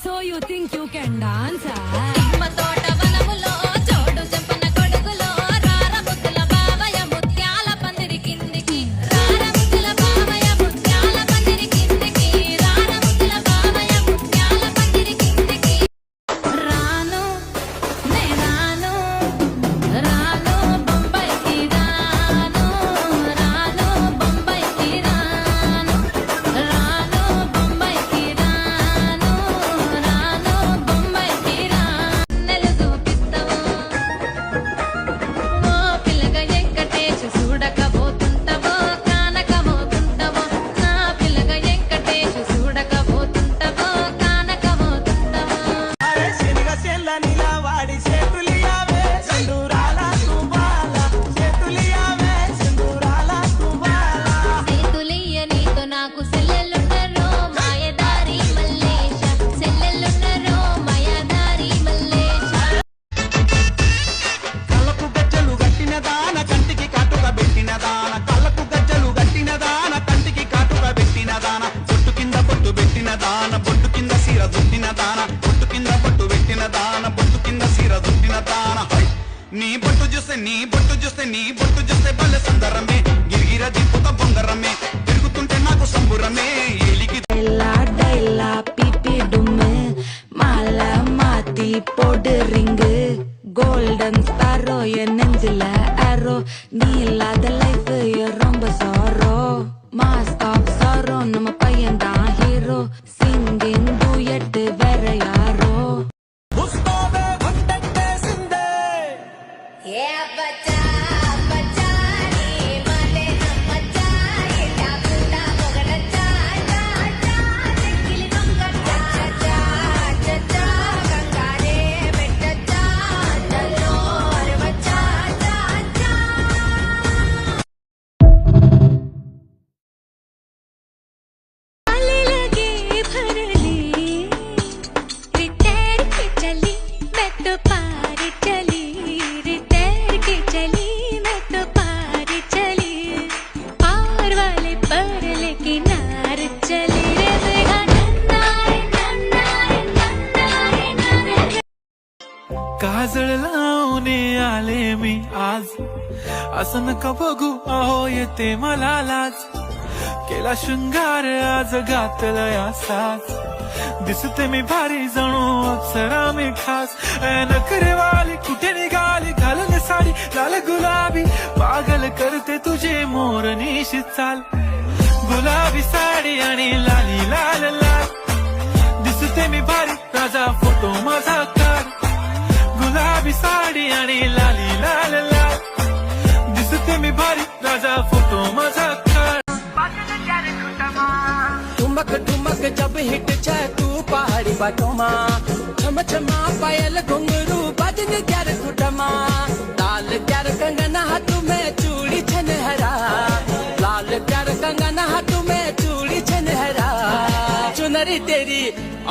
So you think you can dance? నీ బొట్టు చూస్తే బల్ల సందరమే గిరిగిర దిప్పుత బొంగరమే తిరుగుతుంటే నాకు సంబురమే ఏలికి డైలా పిపి డుమ్ము మాల మాத்தி போடு ரிங்கு கோல்டன் ஸ்டாரோ என் நெஞ்சில ஆரோ நீ இல்லாத லைஃப் ரொம்ப சாரோ மாஸ்க் ஆஃப் சாரோ நம்ம பையன் தான் ஹீரோ சிங்கிங் டூயட் வேற யாரோ काजळ लावणे आले मी आज असं नका बघू अहो येते मला लाज केला शृंगार आज घातला साज दिसते मी भारी जणू अप्सरा मी खास नखरेवाली कुठे निघाली घालून साडी लाल गुलाबी पागल करते तुझे मोरनीशी चाल गुलाबी साडी आणि लाली लाल लाल दिसते मी भारी राजा फोटो माझा काढ गुलाबी साडी आणि लाली लाल लाल दिसते मी भारी राजा फोटो माझा काढ ठुमक ठुमक जब हिट जाए तू पहाड़ी बाटोमा छम छमा पायल घुंघरू बजन क्यार कुटमा लाल क्यार कंगना हाथ में चूड़ी छनहरा लाल क्यार कंगना हाथ में चूड़ी छनहरा चुनरी तेरी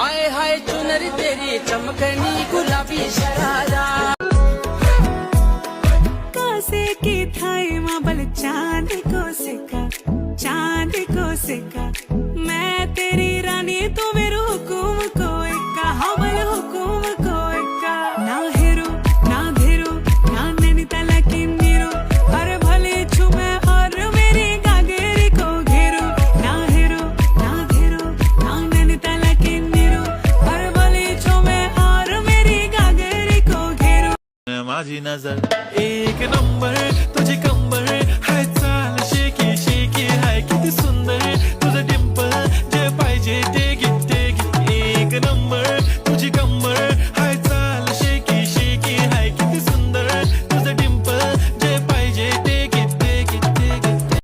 आए हाय चुनरी तेरी चमकनी गुलाबी शरारा कोसे की थाई माबल चांद को सिका मैं तेरी रानी तू मेरे हुकुम को इक्का हमल हुकुम को इक्का ना हेरो ना धेरो ना नैनीताल की नीरो हर भले छुमे और मेरी गागेरी को घेरो ना हेरो ना धेरो ना नैनीताल की नीरो हर भले छुमे और मेरी गागेरी को घेरो माझी नजर एक नंबर तुझी कंबर हाय चाल शेकी शेकी हाय किती सुंदर